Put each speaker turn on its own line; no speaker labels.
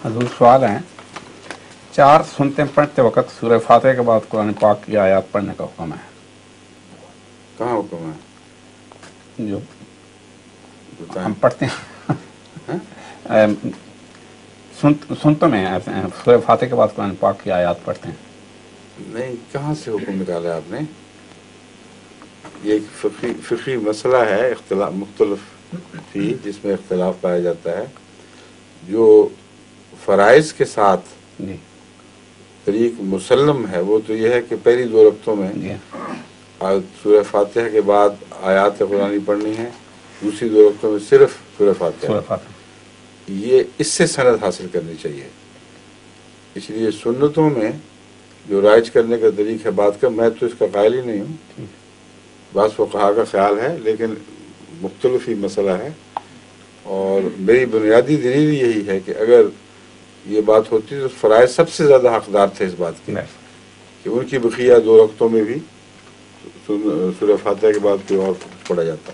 حضور سوال ہیں، 4 سنتیں پڑھتے وقت سورہ فاتحہ کے بعد قرآن پاک کی آیات پڑھنے کا حکم ہے؟
کہاں حکم ہے؟
جو ہم پڑھتے ہیں سنتوں میں سورہ فاتحہ کے بعد قرآن پاک کی آیات پڑھتے ہیں.
نہیں، کہاں سے حکم نکالا آپ نے؟ یہ ایک فقہی مسئلہ ہے، اختلاف مختلف فی جس میں اختلاف پایا جاتا ہے. جو فرائض کے ساتھ
جی
طریق مسلم ہے وہ تو یہ ہے کہ پہلی 2 رکعتوں میں
جی
سورہ فاتحہ کے بعد آیات قرآنی پڑھنی ہے، دوسری 2 رکعتوں میں صرف سورہ فاتحہ. یہ اس سے سند حاصل کرنی چاہیے. اس لیے سنتوں میں جو رائج کرنے کا طریق ہے بات کا، میں تو اس کا قائل ہی نہیں ہوں، بعض فقہا کا خیال ہے، لیکن مختلف ہی مسئلہ ہے. اور میری بنیادی دلیل یہی ہے کہ اگر یہ بات ہوتی تو فرائض سب سے زیادہ حقدار تھے اس بات کے کہ ان کی بقیہ 2 رکعتوں میں بھی سورہ فاتحہ کے بعد کوئی اور پڑھا جاتا.